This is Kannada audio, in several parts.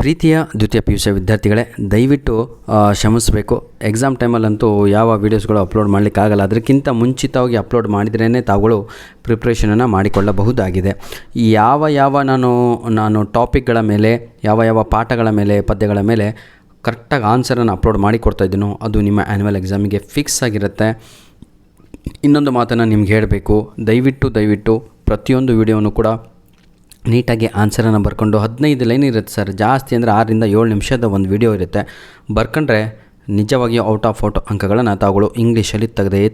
ಪ್ರೀತಿಯ ದ್ವಿತೀಯ ಪಿ ಯು ಸಿ ವಿದ್ಯಾರ್ಥಿಗಳೇ, ದಯವಿಟ್ಟು ಕ್ಷಮಿಸಬೇಕು. ಎಕ್ಸಾಮ್ ಟೈಮಲ್ಲಂತೂ ಯಾವ ವೀಡಿಯೋಸ್ಗಳು ಅಪ್ಲೋಡ್ ಮಾಡಲಿಕ್ಕಾಗಲ್ಲ. ಅದಕ್ಕಿಂತ ಮುಂಚಿತವಾಗಿ ಅಪ್ಲೋಡ್ ಮಾಡಿದ್ರೇ ತಾವುಗಳು ಪ್ರಿಪ್ರೇಷನನ್ನು ಮಾಡಿಕೊಳ್ಳಬಹುದಾಗಿದೆ. ಯಾವ ನಾನು ಟಾಪಿಕ್ಗಳ ಮೇಲೆ, ಯಾವ ಪಾಠಗಳ ಮೇಲೆ, ಪದ್ಯಗಳ ಮೇಲೆ ಕರೆಕ್ಟಾಗಿ ಆನ್ಸರನ್ನು ಅಪ್ಲೋಡ್ ಮಾಡಿಕೊಡ್ತಾಯಿದ್ದೀನೋ ಅದು ನಿಮ್ಮ ಆ್ಯನ್ಯುವಲ್ ಎಕ್ಸಾಮಿಗೆ ಫಿಕ್ಸ್ ಆಗಿರುತ್ತೆ. ಇನ್ನೊಂದು ಮಾತನ್ನು ನಿಮ್ಗೆ ಹೇಳಬೇಕು, ದಯವಿಟ್ಟು ಪ್ರತಿಯೊಂದು ವಿಡಿಯೋನು ಕೂಡ ನೀಟಾಗಿ ಆನ್ಸರನ್ನು ಬರ್ಕೊಂಡು 15 ಲೈನ್ ಇರುತ್ತೆ ಸರ್, ಜಾಸ್ತಿ ಅಂದರೆ 6 ರಿಂದ 7 ನಿಮಿಷದ ಒಂದು ವಿಡಿಯೋ ಇರುತ್ತೆ. ಬರ್ಕೊಂಡ್ರೆ ನಿಜವಾಗಿಯೂ ಔಟ್ ಆಫ್ ಅಂಕಗಳನ್ನು ತಾವುಗಳು ಇಂಗ್ಲೀಷಲ್ಲಿ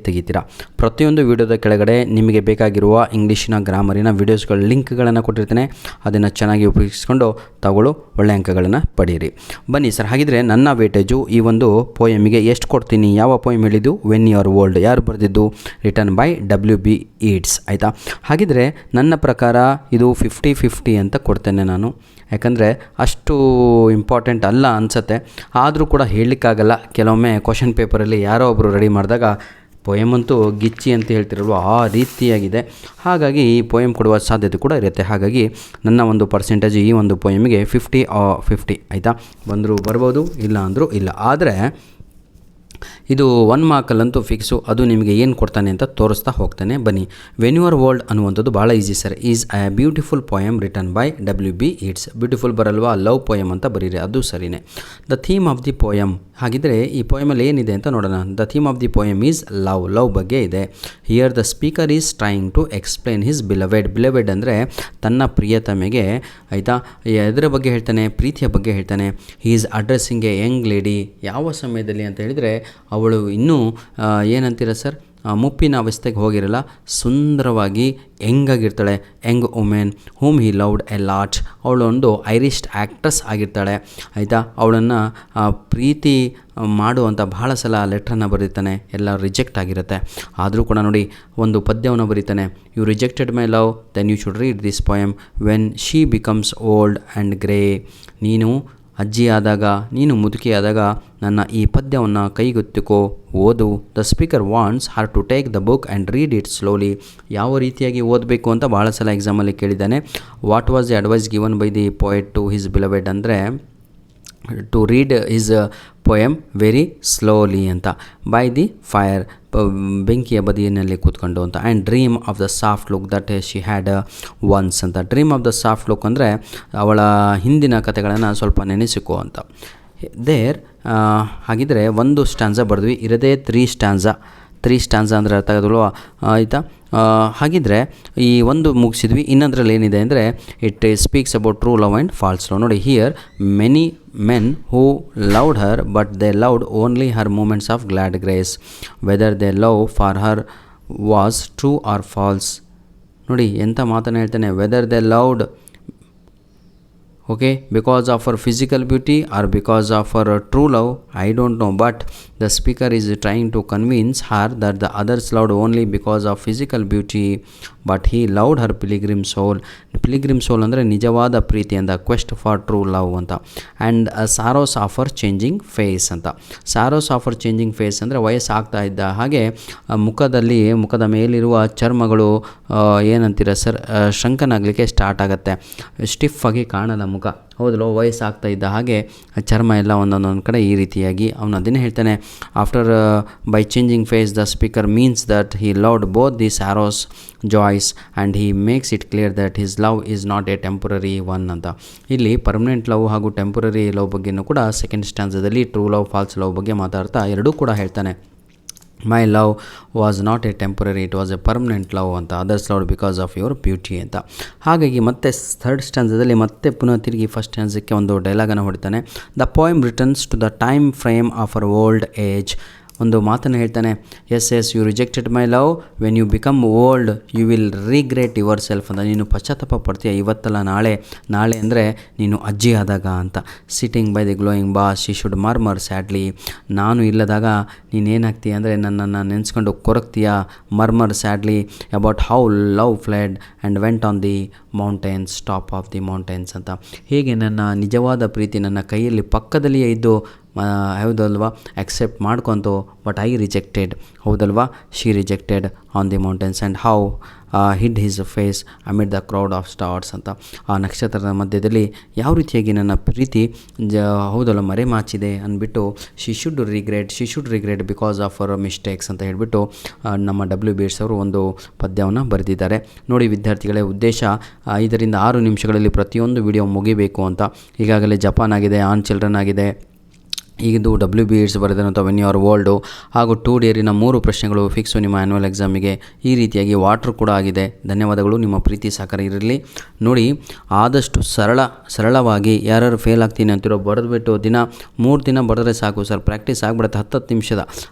ತೆಗಿತೀರಾ. ಪ್ರತಿಯೊಂದು ವಿಡಿಯೋದ ಕೆಳಗಡೆ ನಿಮಗೆ ಬೇಕಾಗಿರುವ ಇಂಗ್ಲೀಷಿನ ಗ್ರಾಮರಿನ ವಿಡಿಯೋಸ್ಗಳ ಲಿಂಕ್ಗಳನ್ನು ಕೊಟ್ಟಿರ್ತೇನೆ. ಅದನ್ನು ಚೆನ್ನಾಗಿ ಉಪಯೋಗಿಸ್ಕೊಂಡು ತಾವುಗಳು ಒಳ್ಳೆಯ ಅಂಕಗಳನ್ನು ಪಡೆಯಿರಿ. ಬನ್ನಿ ಸರ್, ಹಾಗಿದ್ರೆ ನನ್ನ ವೇಟೇಜು ಈ ಒಂದು ಪೋಯಮಿಗೆ ಎಷ್ಟು ಕೊಡ್ತೀನಿ? ಯಾವ ಪೋಯಮ್ ಹೇಳಿದ್ದು? When you are old. ಯಾರು ಬರೆದಿದ್ದು? Written by WB Yeats. ಆಯಿತಾ? ಹಾಗಿದ್ರೆ ನನ್ನ ಪ್ರಕಾರ ಇದು 50-50 ಅಂತ ಕೊಡ್ತೇನೆ ನಾನು. ಯಾಕಂದರೆ ಅಷ್ಟು ಇಂಪಾರ್ಟೆಂಟ್ ಅಲ್ಲ ಅನಿಸುತ್ತೆ. ಆದರೂ ಕೂಡ ಹೇಳಲಿಕ್ಕಾಗಲ್ಲ. ಕೆಲವೊಮ್ಮೆ ಕ್ವಶನ್ ಪೇಪರಲ್ಲಿ ಯಾರೋ ಒಬ್ಬರು ರೆಡಿ ಮಾಡಿದಾಗ ಪೋಯಮ್ ಅಂತೂ ಗಿಚ್ಚಿ ಅಂತ ಹೇಳ್ತಿರಲ್ವ, ಆ ರೀತಿಯಾಗಿದೆ. ಹಾಗಾಗಿ ಈ ಪೋಯಮ್ ಕೊಡುವ ಸಾಧ್ಯತೆ ಕೂಡ ಇರುತ್ತೆ. ಹಾಗಾಗಿ ನನ್ನ ಒಂದು ಪರ್ಸೆಂಟೇಜ್ ಈ ಒಂದು ಪೋಯಮಿಗೆ 50-50. ಆಯಿತಾ? ಬಂದರೂ ಬರ್ಬೋದು, ಇಲ್ಲ ಅಂದರೂ ಇಲ್ಲ. ಆದರೆ ಇದು 1 ಮಾರ್ಕಲ್ಲಂತೂ ಫಿಕ್ಸು. ಅದು ನಿಮಗೆ ಏನು ಕೊಡ್ತಾನೆ ಅಂತ ತೋರಿಸ್ತಾ ಹೋಗ್ತಾನೆ. ಬನ್ನಿ. ವೆನ್ ಯು ಆರ್ ಓಲ್ಡ್ ಅನ್ನುವಂಥದ್ದು ಭಾಳ easy sir. Is a beautiful poem written by WB Yeats. Beautiful ಬರಲ್ವಾ? ಲವ್ ಪೋಯಮ್ ಅಂತ ಬರೀರಿ, ಅದು ಸರಿನೇ. The theme of the poem. ಹಾಗಿದ್ರೆ ಈ ಪೋಯಮಲ್ಲಿ ಏನಿದೆ ಅಂತ ನೋಡೋಣ. The theme of the poem is love ಬಗ್ಗೆ ಇದೆ. Here the speaker is trying to explain his beloved ಅಂದರೆ ತನ್ನ ಪ್ರಿಯತಮೆಗೆ, ಆಯಿತಾ, ಎದರ ಬಗ್ಗೆ ಹೇಳ್ತಾನೆ? ಪ್ರೀತಿಯ ಬಗ್ಗೆ ಹೇಳ್ತಾನೆ. He is addressing A Young lady. ಯಾವ ಸಮಯದಲ್ಲಿ ಅಂತ ಹೇಳಿದರೆ ಅವಳು ಇನ್ನೂ ಏನಂತೀರ ಸರ್, ಮುಪ್ಪಿನ ಅವಸ್ಥೆಗೆ ಹೋಗಿರಲ್ಲ, ಸುಂದರವಾಗಿ ಹೆಂಗಾಗಿರ್ತಾಳೆ, young women whom he loved a lot. ಅವಳು ಒಂದು ಐರಿಷ್ ಆ್ಯಕ್ಟ್ರೆಸ್ ಆಗಿರ್ತಾಳೆ. ಆಯಿತಾ? ಅವಳನ್ನು ಪ್ರೀತಿ ಮಾಡುವಂಥ ಬಹಳ ಸಲ ಲೆಟ್ರನ್ನು ಬರೀತಾನೆ, ಎಲ್ಲ ರಿಜೆಕ್ಟ್ ಆಗಿರುತ್ತೆ. ಆದರೂ ಕೂಡ ನೋಡಿ ಒಂದು ಪದ್ಯವನ್ನು ಬರೀತಾನೆ. You rejected my love, then you should read this poem when she becomes old and grey. ನೀನು ಅಜ್ಜಿಯಾದಾಗ, ನೀನು ಮುದುಕಿಯಾದಾಗ ನನ್ನ ಈ ಪದ್ಯವನ್ನು ಕೈಗೆತ್ತಿಕೋ, ಓದು. The speaker wants her to take the book and read it slowly. ಯಾವ ರೀತಿಯಾಗಿ ಓದಬೇಕು ಅಂತ ಭಾಳ ಸಲ ಎಕ್ಸಾಮಲ್ಲಿ ಕೇಳಿದ್ದಾನೆ. What was the advice given by the poet to his beloved ಅಂದರೆ to read his poem very slowly ಅಂತ. ಬೈ ದಿ ಫೈರ್, ಬೆಂಕಿಯ ಬದಿಯಲ್ಲಿ ಕೂತ್ಕೊಂಡು ಅಂತ. And dream of the soft look that she had once ಅಂತ. Dream of the soft look ಅಂದರೆ ಅವಳ ಹಿಂದಿನ ಕಥೆಗಳನ್ನು ಸ್ವಲ್ಪ ನೆನೆಸಿಕೋ ಅಂತ. ಹಾಗಿದ್ರೆ ಒಂದು ಸ್ಟ್ಯಾನ್ಸಾ ಬರೆದ್ವಿ, ಇರದೇ 3 ಸ್ಟ್ಯಾನ್ಸಾ ಅಂದರೆ ಅರ್ಥ ಆಗೋದಲ್ವ? ಆಯಿತಾ? ಹಾಗಿದ್ರೆ ಈ ಒಂದು ಮುಗಿಸಿದ್ವಿ. ಇನ್ನೊಂದರಲ್ಲಿ ಏನಿದೆ ಅಂದರೆ it speaks about true love and false love. ನೋಡಿ, here many men who loved her but they loved only her moments of glad grace. Whether they love for her was true or false. ನೋಡಿ ಎಂಥ ಮಾತನ್ನು ಹೇಳ್ತಾನೆ. Whether they loved, okay, because of her physical beauty or because of her true love, I don't know, but the speaker is trying to convince her that the others loved only because of physical beauty, but he loved her pilgrim soul. Pilgrim soul ಅಂದರೆ ನಿಜವಾದ ಪ್ರೀತಿ ಅಂತ, ಕ್ವೆಸ್ಟ್ ಫಾರ್ ಟ್ರೂ ಲವ್ ಅಂತ. And sorrows of her changing face ಅಂತ. Sorrows of her changing face ಅಂದರೆ ವಯಸ್ಸಾಗ್ತಾ ಇದ್ದ ಹಾಗೆ ಮುಖದ ಮೇಲಿರುವ ಚರ್ಮಗಳು ಏನಂತೀರ ಸರ್, ಶಂಕನಾಗಲಿಕ್ಕೆ ಸ್ಟಾರ್ಟ್ ಆಗುತ್ತೆ. ಸ್ಟಿಫ್ ಆಗಿ ಕಾಣಲ್ಲ ಮುಖ, ಹೌದಲ್ಲ? ವಯಸ್ಸಾಗ್ತಾ ಇದ್ದ ಹಾಗೆ ಚರ್ಮ ಎಲ್ಲ ಒಂದೊಂದು ಕಡೆ ಈ ರೀತಿಯಾಗಿ ಅವನು ಅದನ್ನೇ ಹೇಳ್ತಾನೆ. After by changing face the speaker means that he loved both the sorrows joys and he makes it clear that his love is not a temporary one ಅಂತ. ಇಲ್ಲಿ ಪರ್ಮನೆಂಟ್ ಲವ್ ಹಾಗೂ ಟೆಂಪರರಿ ಲವ್ ಬಗ್ಗೆನೂ ಕೂಡ ಸೆಕೆಂಡ್ ಸ್ಟ್ಯಾನ್ಸದಲ್ಲಿ ಟ್ರೂ ಲವ್ ಫಾಲ್ಸ್ ಲವ್ ಬಗ್ಗೆ ಮಾತಾಡ್ತಾ ಎರಡೂ ಕೂಡ ಹೇಳ್ತಾನೆ. My love was not a temporary, it was a permanent love ಅಂತ. Others love because of your beauty ಅಂತ. ಹಾಗಾಗಿ ಮತ್ತೆ ಥರ್ಡ್ ಸ್ಟ್ಯಾನ್ಸದಲ್ಲಿ ಮತ್ತೆ ಪುನಃ ತಿರುಗಿ ಫಸ್ಟ್ ಸ್ಟ್ಯಾನ್ಸಕ್ಕೆ ಒಂದು ಡೈಲಾಗನ್ನು ಹೊಡಿತಾನೆ. The poem returns to the time frame of our old age. ಒಂದು ಮಾತನ್ನು ಹೇಳ್ತಾನೆ. Yes you rejected my love, when you become old you will regret your self ಅಂತ. ನೀನು ಪಶ್ಚಾತ್ತಾಪ ಪಡ್ತೀಯ ಇವತ್ತಲ್ಲ ನಾಳೆ ಅಂದರೆ ನೀನು ಅಜ್ಜಿ ಆದಾಗ ಅಂತ. Sitting by the glowing bars she should murmur sadly. ನಾನು ಇಲ್ಲದಾಗ ನೀನೇನಾಗ್ತೀಯ ಅಂದರೆ ನನ್ನನ್ನು ನೆನೆಸ್ಕೊಂಡು ಕೊರಗ್ತೀಯ. Murmur sadly about how love fled and went on the mountains, top of the mountains ಅಂತ. ಹೇಗೆ ನನ್ನ ನಿಜವಾದ ಪ್ರೀತಿ ನನ್ನ ಕೈಯಲ್ಲಿ ಪಕ್ಕದಲ್ಲಿಯೇ ಇದ್ದು ಹೌದಲ್ವಾ, ಅಕ್ಸೆಪ್ಟ್ ಮಾಡ್ಕೊಂತು, ಬಟ್ ಐ ರಿಜೆಕ್ಟೆಡ್, ಹೌದಲ್ವಾ, she rejected on the mountains and how hid his face amid the crowd of stars ಅಂತ. ಆ ನಕ್ಷತ್ರದ ಮಧ್ಯದಲ್ಲಿ ಯಾವ ರೀತಿಯಾಗಿ ನನ್ನ ಪ್ರೀತಿ ಹೌದಲ್ಲ ಮರೆಮಾಚಿದೆ ಅಂದ್ಬಿಟ್ಟು she should regret because of our mistakes ಅಂತ ಹೇಳಿಬಿಟ್ಟು ನಮ್ಮ WB ಯೆಟ್ಸ್ ಅವರು ಒಂದು ಪದ್ಯವನ್ನು ಬರೆದಿದ್ದಾರೆ. ನೋಡಿ ವಿದ್ಯಾರ್ಥಿಗಳೇ, ಉದ್ದೇಶ 5 ರಿಂದ 6 ನಿಮಿಷಗಳಲ್ಲಿ ಪ್ರತಿಯೊಂದು ವಿಡಿಯೋ ಮುಗಿಬೇಕು ಅಂತ. ಈಗಾಗಲೇ ಜಪಾನ್ ಆಗಿದೆ, ಆನ್ ಚಿಲ್ಡ್ರನ್ ಆಗಿದೆ, ಇದು WB ಯೆಟ್ಸ್ ಬರೆದಂಥ ವೆನ್ ಯು ಆರ್ ಓಲ್ಡು, ಹಾಗೂ 2 ಡೇರಿನ 3 ಪ್ರಶ್ನೆಗಳು ಫಿಕ್ಸು ನಿಮ್ಮ ಆ್ಯನ್ಯುವಲ್ ಎಕ್ಸಾಮಿಗೆ. ಈ ರೀತಿಯಾಗಿ ವಾಟ್ರ್ ಕೂಡ ಆಗಿದೆ. ಧನ್ಯವಾದಗಳು. ನಿಮ್ಮ ಪ್ರೀತಿ ಸಹಕಾರ ಇರಲಿ. ನೋಡಿ, ಆದಷ್ಟು ಸರಳವಾಗಿ ಯಾರು ಫೇಲ್ ಆಗ್ತೀನಿ ಅಂತಿರೋ ಬರೆದ್ಬಿಟ್ಟು 3 ದಿನ ಬರೆದ್ರೆ ಸಾಕು ಸರ್, ಪ್ರಾಕ್ಟೀಸ್ ಆಗಿಬಿಡುತ್ತೆ.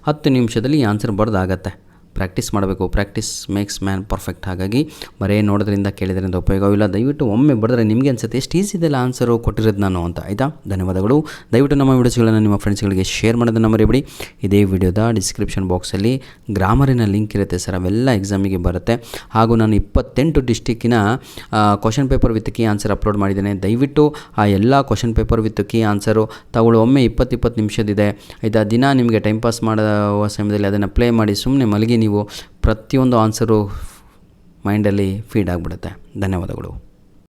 10 ನಿಮಿಷದಲ್ಲಿ ಈ ಆನ್ಸರ್ ಬರೆದಾಗತ್ತೆ. ಪ್ರಾಕ್ಟೀಸ್ ಮಾಡಬೇಕು. Practice makes man perfect. ಹಾಗಾಗಿ ಬರೀ ನೋಡೋದ್ರಿಂದ ಕೇಳಿದ್ರಿಂದ ಉಪಯೋಗವಿಲ್ಲ. ದಯವಿಟ್ಟು ಒಮ್ಮೆ ಬರೆದ್ರೆ ನಿಮಗೆ ಅನಿಸುತ್ತೆ ಎಷ್ಟು ಈಸಿ ಇದೆಲ್ಲ ಆನ್ಸರು ಕೊಟ್ಟಿರೋದು ನಾನು ಅಂತ. ಆಯಿತಾ? ಧನ್ಯವಾದಗಳು. ದಯವಿಟ್ಟು ನಮ್ಮ ವಿಡಿಯೋಸ್ಗಳನ್ನು ನಿಮ್ಮ ಫ್ರೆಂಡ್ಸ್ಗಳಿಗೆ ಶೇರ್ ಮಾಡೋದನ್ನು ಮರಿಬೇಡಿ. ಇದೇ ವಿಡಿಯೋದ ಡಿಸ್ಕ್ರಿಪ್ಷನ್ ಬಾಕ್ಸಲ್ಲಿ ಗ್ರಾಮರಿನ ಲಿಂಕ್ ಇರುತ್ತೆ ಸರ್, ಅವೆಲ್ಲ ಎಕ್ಸಾಮಿಗೆ ಬರುತ್ತೆ. ಹಾಗೂ ನಾನು 28 ಡಿಸ್ಟಿಕ್ಕಿನ question paper with key answer upload ಮಾಡಿದ್ದೇನೆ. ದಯವಿಟ್ಟು ಆ ಎಲ್ಲ question paper with key answer ತಗೊಳ್ಳಿ. ಒಮ್ಮೆ 20 ನಿಮಿಷದಿದೆ. ಆಯಿತಾ? ದಿನ ನಿಮಗೆ ಟೈಮ್ ಪಾಸ್ ಮಾಡುವ ಸಮಯದಲ್ಲಿ ಅದನ್ನು ಪ್ಲೇ ಮಾಡಿ ಸುಮ್ಮನೆ ಮಲಗಿ ನೀವು ಪ್ರತಿಯೊಂದು ಆನ್ಸರು ಮೈಂಡಲ್ಲಿ ಫೀಡ್ ಆಗಿಬಿಡುತ್ತೆ. ಧನ್ಯವಾದಗಳು.